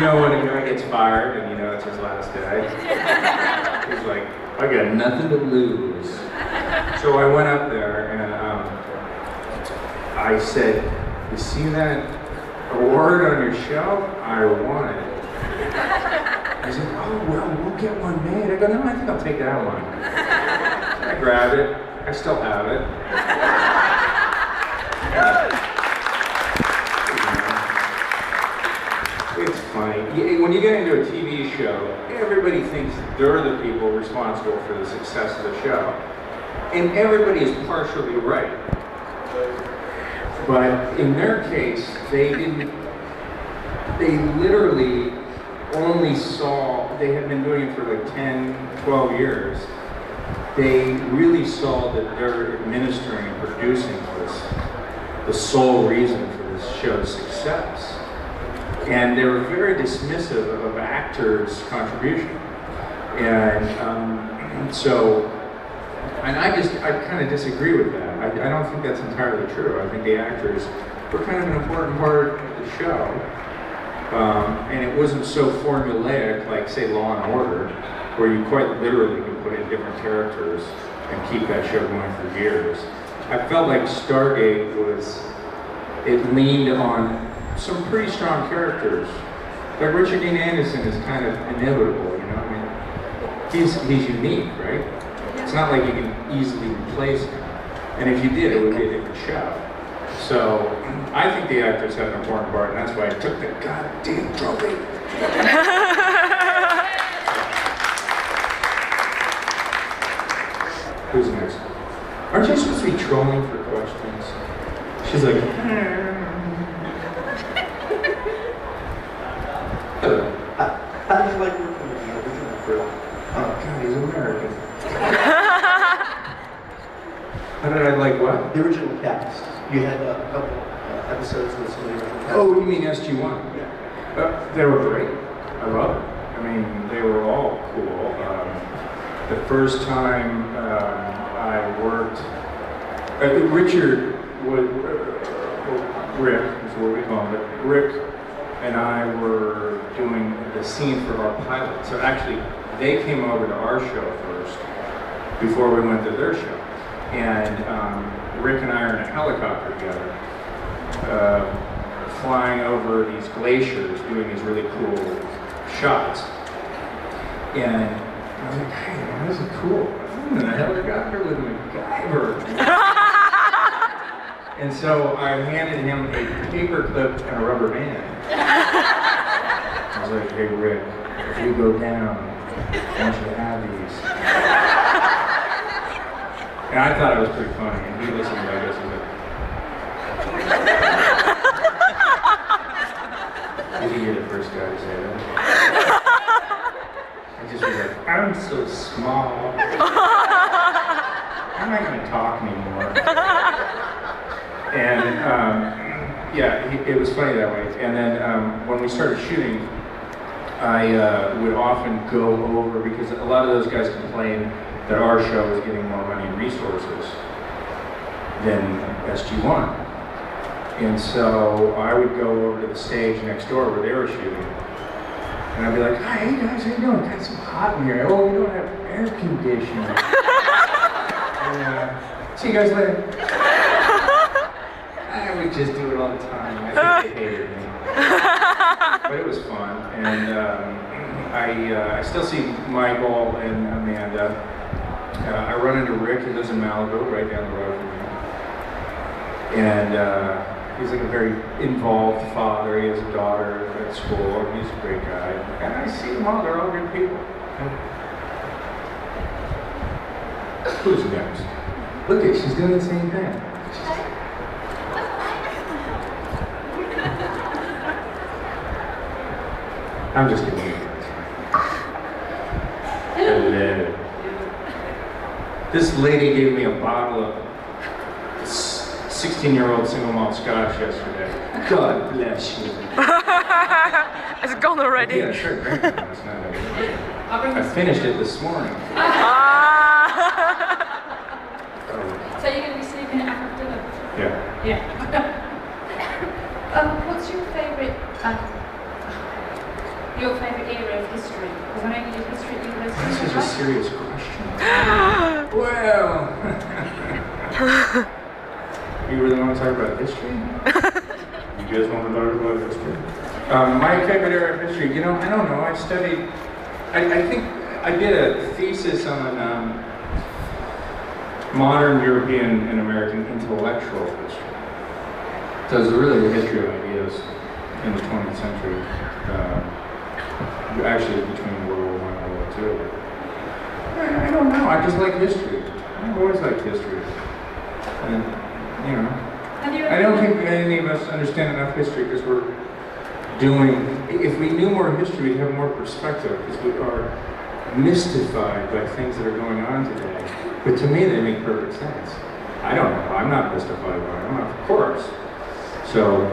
know when a guy gets fired and you know it's his last day? He's like, I got nothing to lose. So I went up there and I said, you see that award on your shelf? I won it. I said, oh, well, we'll get one made. I go, no, I think I'll take that one. I grabbed it. I still have it. It's funny. When you get into a TV show, everybody thinks they're the people responsible for the success of the show. And everybody is partially right. But in their case, they literally only saw, they had been doing it for like 10, 12 years. They really saw that their administering and producing was the sole reason for this show's success. And they were very dismissive of actors' contribution. And I kind of disagree with that. I don't think that's entirely true. I think the actors were kind of an important part of the show. And it wasn't so formulaic like, say, Law and Order, where you quite literally could put in different characters and keep that show going for years. I felt like Stargate it leaned on some pretty strong characters. Like Richard Dean Anderson is kind of inevitable, you know? I mean, he's unique, right? It's not like you can easily replace him. And if you did, it would be a different show. So I think the actors had an important part, and that's why I took the goddamn trophy. Who's next? Aren't you supposed to be trolling for questions? She's like, hello. How did you like working with the original crew? Oh, God, he's American. How did I like what? The original cast. You had a couple episodes with some of the original cast. Oh, you mean SG-1? Yeah. They were great. I love it. I mean, they were all cool. The first time I worked, Richard would, Rick is what we call him, but Rick and I were doing the scene for our pilot. So actually, they came over to our show first before we went to their show. And Rick and I are in a helicopter together, flying over these glaciers, doing these really cool shots. And I was like, hey, this is cool. I'm in a helicopter with MacGyver. And so I handed him a paper clip and a rubber band. I was like, hey, Rick, if you go down, I want you to have these. And I thought it was pretty funny, and he listened to this and like, did you're the first guy to say that? I just was like, I'm so small. I'm not going to talk anymore. And it was funny that way. And then when we started shooting, I would often go over, because a lot of those guys complained that our show was getting more money and resources than SG-1. And so I would go over to the stage next door where they were shooting. And I'd be like, hi, hey guys, how you doing? It's so hot in here. Oh, we don't have air conditioning. See you guys later. I would just do it all the time. I think they hated me. But it was fun. And I still see Michael and Amanda. I run into Rick, who lives in Malibu, right down the road from me. And he's like a very involved father. He has a daughter at school, and he's a great guy. And I see them all, they're all good people. Who's next? Look at, she's doing the same thing. I'm just kidding. Hello. This lady gave me a bottle of 16-year-old single malt scotch yesterday. God bless you. Is it gone already? Yeah, sure. Drink it. It's not that I finished it this morning. So you're going to be sleeping after dinner? Yeah. Yeah. What's your favourite your favourite era of history? Because I know you did history at university. This is a right? serious question. Well, you really want to talk about history? You guys want to talk about history? My favorite era of history, you know, I don't know. I studied, I think I did a thesis on modern European and American intellectual history. So it's really the history of ideas in the 20th century, actually between World War I and World War II. I don't know, I just like history. I've always liked history. And, you know, I don't think any of us understand enough history because we're if we knew more history, we'd have more perspective because we are mystified by things that are going on today. But to me, they make perfect sense. I don't know, I'm not mystified by them, of course. So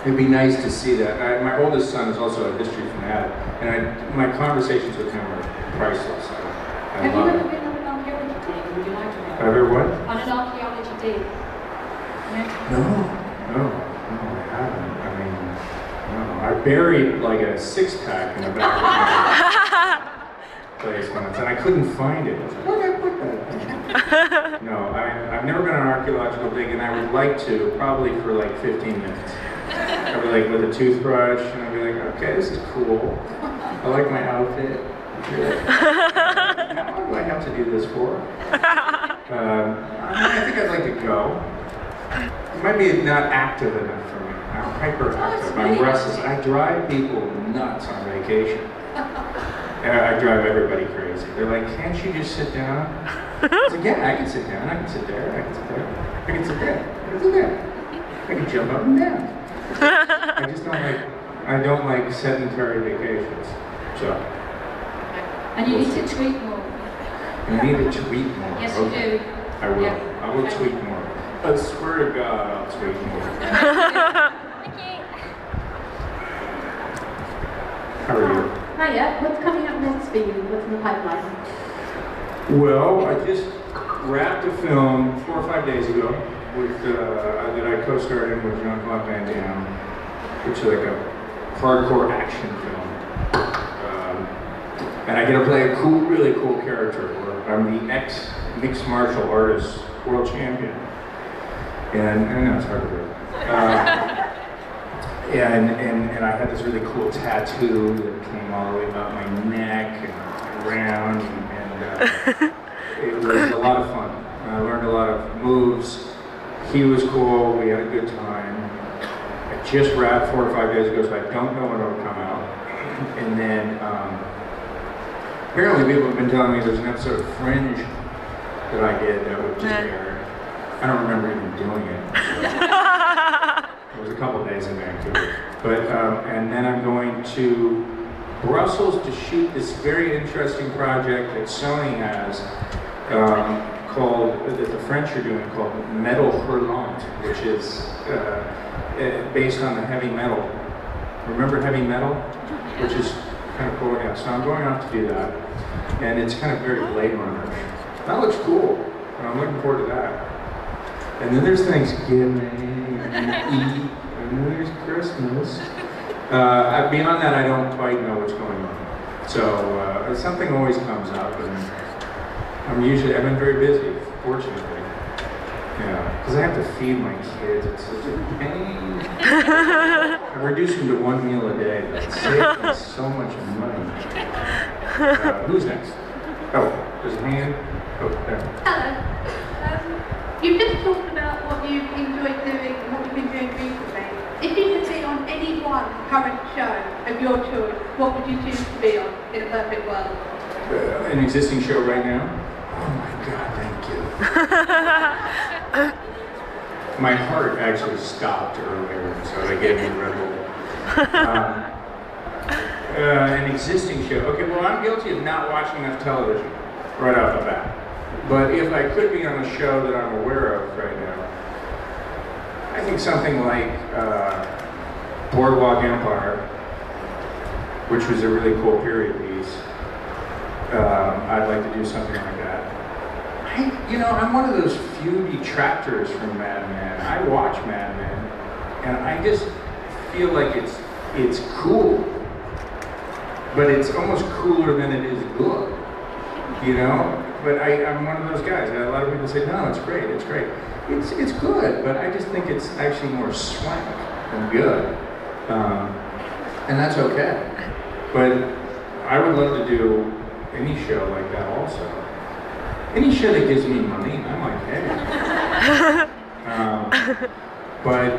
it'd be nice to see that. My oldest son is also a history fanatic, and my conversations with him are priceless. Have you ever been on an archaeology dig? Would you like to know? Have you ever what? On an archaeology dig? No, I haven't. I mean, no. I buried like a six-pack in the back of my place once, and I couldn't find it. I was like, where did I put that thing? No, I've never been on an archaeological dig, and I would like to, probably for like 15 minutes. I'd be like with a toothbrush, and I'd be like, okay, this is cool. I like my outfit. What do I have to do this for? I think I'd like to go. It might be not active enough for me. I'm hyperactive. I'm restless. I drive people nuts on vacation. I drive everybody crazy. They're like, can't you just sit down? I was like, yeah, I can sit down. I can sit there. I can sit there. I can sit there. I can sit there. I can jump up and down. I just don't like sedentary vacations. So. And you need to tweet more. You need to tweet more. Yes, okay. you do. I will. Yeah. I will tweet more. I swear to God, I'll tweet more. How are you? Hiya, what's coming up next for you? What's in the pipeline? Well, I just wrapped a film 4 or 5 days ago that I co-starred in with Jean-Claude Van Damme, which is like a hardcore action film. And I get to play a really cool character where I'm the ex-mixed martial artist world champion. And I know it's hard to do. And I had this really cool tattoo that came all the way about my neck and around, and it was a lot of fun. I learned a lot of moves. He was cool. We had a good time. I just wrapped 4 or 5 days ago, so I don't know when it'll come out. And then apparently people have been telling me there's an episode of Fringe that I did that would just air. I don't remember even doing it. It was a couple of days in Vancouver. But, and then I'm going to Brussels to shoot this very interesting project that Sony has that the French are doing called Metal Hurlant, which is based on the heavy metal. Remember heavy metal? Which is kind of cool, yeah. So I'm going off to do that. And it's kind of very Blade Runner. That looks cool. I'm looking forward to that. And then there's Thanksgiving, and then there's Christmas. Beyond that, I don't quite know what's going on. So something always comes up, and I've been very busy, fortunately. Yeah, because I have to feed my kids. It's such a pain. I've reduced them to 1 meal a day. That saves me so much money. Who's next? Oh, there's a hand. Oh, there. Hello. You've just talked about what you've enjoyed doing and what you've been doing recently. If you could be on any one current show of your choice, what would you choose to be on in a perfect world? An existing show right now? Oh my God, thank you. My heart actually stopped earlier, so they gave me Red Bull. An existing show. Okay, well, I'm guilty of not watching enough television right off the bat. But if I could be on a show that I'm aware of right now, I think something like Boardwalk Empire, which was a really cool period piece. I'd like to do something like that. I'm one of those few detractors from Mad Men. I watch Mad Men, and I just feel like it's cool. but it's almost cooler than it is good, you know? But I'm one of those guys. A lot of people say, no, it's great, it's great. It's good, but I just think it's actually more swank than good. And that's okay. But I would love to do any show like that also. Any show that gives me money, I'm like, hey. But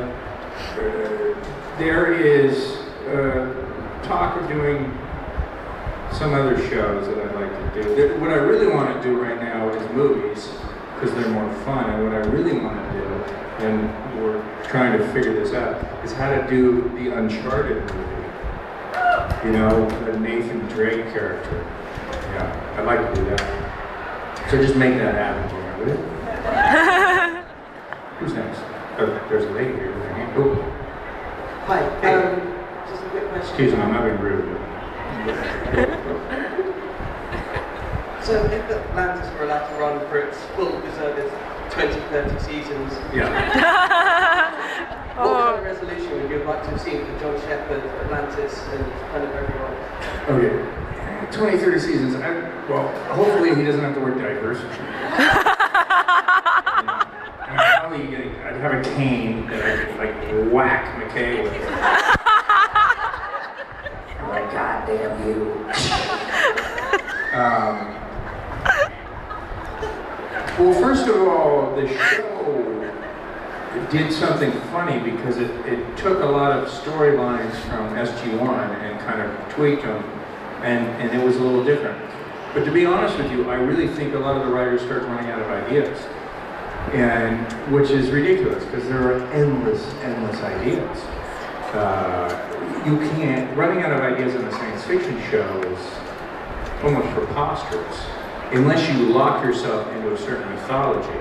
there is talk of doing some other shows that I'd like to do. What I really want to do right now is movies, because they're more fun. And what I really want to do, and we're trying to figure this out, is how to do the Uncharted movie. You know, the Nathan Drake character. Yeah, I'd like to do that. So just make that happen for me, would it? Who's next? Oh, there's a lady here with her hand. Oh. Hi. Hey. Just a quick question. Excuse me, I'm not being rude. So if Atlantis were allowed to run for its full deserved 20, 30 seasons, Yeah. what kind of resolution would you like to have seen for John Shepherd, Atlantis, and kind of everyone? Okay. 20, 30 seasons. Well, hopefully he doesn't have to wear diapers. And I'd have a cane that I could like whack McKay with. I'm like, God damn you. Well, first of all, the show did something funny because it took a lot of storylines from SG-1 and kind of tweaked them, and it was a little different. But to be honest with you, I really think a lot of the writers start running out of ideas, and which is ridiculous because there are endless ideas. You can't, running out of ideas in a science fiction show is almost preposterous unless you lock yourself into a certain mythology.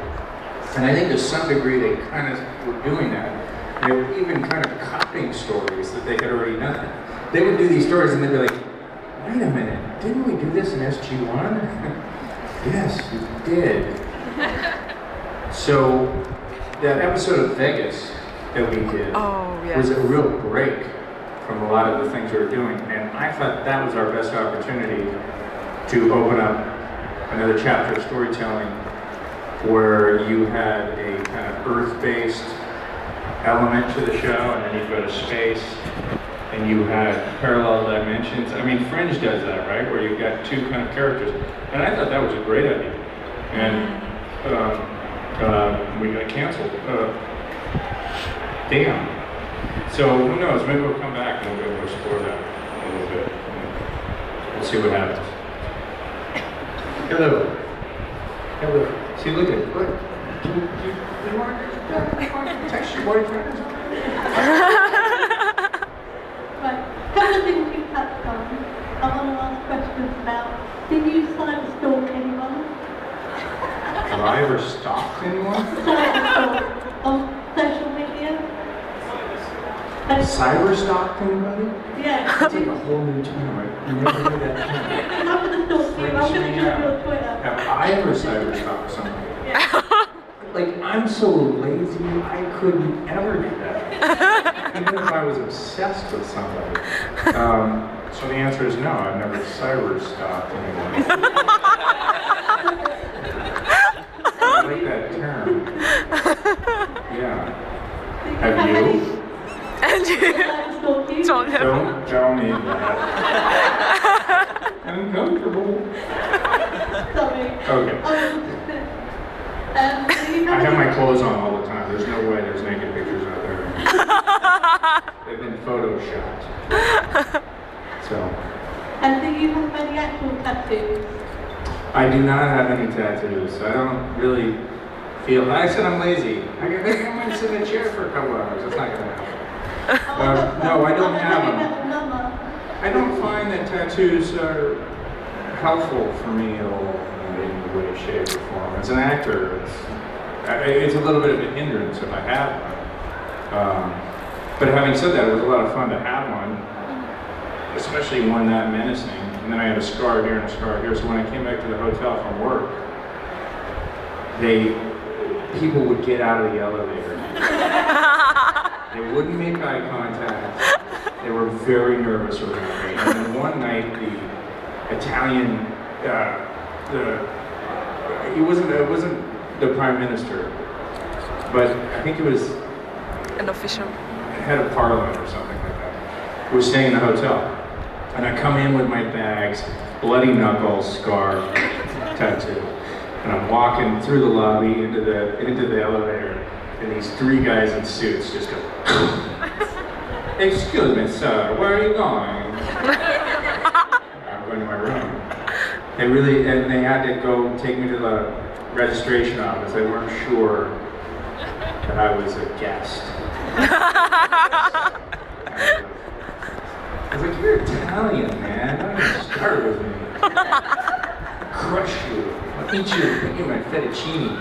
And I think to some degree they kind of were doing that. They were even kind of copying stories that they had already done. They would do these stories and they'd be like, wait a minute, didn't we do this in SG-1? Yes, we did. So that episode of Vegas that we did was a real break from a lot of the things we were doing. And I thought that was our best opportunity to open up another chapter of storytelling where you had a kind of earth-based element to the show, and then you go to space, and you had parallel dimensions. I mean, Fringe does that, right? Where you've got two kind of characters. And I thought that was a great idea. And we got canceled. Damn. So who knows? Maybe we'll come back and we'll be able to explore that a little bit. We'll see what happens. Hello. Hello. See, look at it. Look. Do you want to text your boyfriend? Right. A couple of things you touched on. I want to ask questions about, did you cyberstalk anyone? Have I ever stalked anyone? Cyberstalk on social media? Cyber stalked anybody? Yeah. That's like a whole new term. I never heard that term. I'm going to stalk you. I'm going to do your Twitter. Have I ever cyber stalked somebody? Yeah. Like, I'm so lazy, I couldn't ever do that. Even if I was obsessed with somebody. So the answer is no, I've never cyber stalked anyone. I like that term. Yeah. Have you? And you don't have. Don't tell me that. Uncomfortable. Sorry. Okay. Do you I have my clothes on all the time. There's no way there's naked pictures out there. They've been photoshopped. So. And do you have any actual tattoos? I do not have any tattoos. I don't really feel. I said I'm lazy. I might sit in a chair for a couple hours. It's not gonna happen. No, I don't have them. I don't find that tattoos are helpful for me at all in any way, shape, or form. As an actor, it's a little bit of a hindrance if I have one. But having said that, it was a lot of fun to have one, especially one that menacing. And then I had a scar here and a scar here. So when I came back to the hotel from work, people would get out of the elevator. They wouldn't make eye contact. They were very nervous around me. And then one night, the Italian, it wasn't the prime minister, but I think it was An official. head of parliament or something like that. We were staying in the hotel, and I come in with my bags, bloody knuckles, scar, tattoo, and I'm walking through the lobby into the elevator, and these three guys in suits just go, "Excuse me, sir, where are you going?" I'm going to my room. They had to go take me to the registration office. They weren't sure that I was a guest. I was like, "You're Italian, man. Don't even start with me. Crush you. I'll eat you. I'll eat my fettuccine."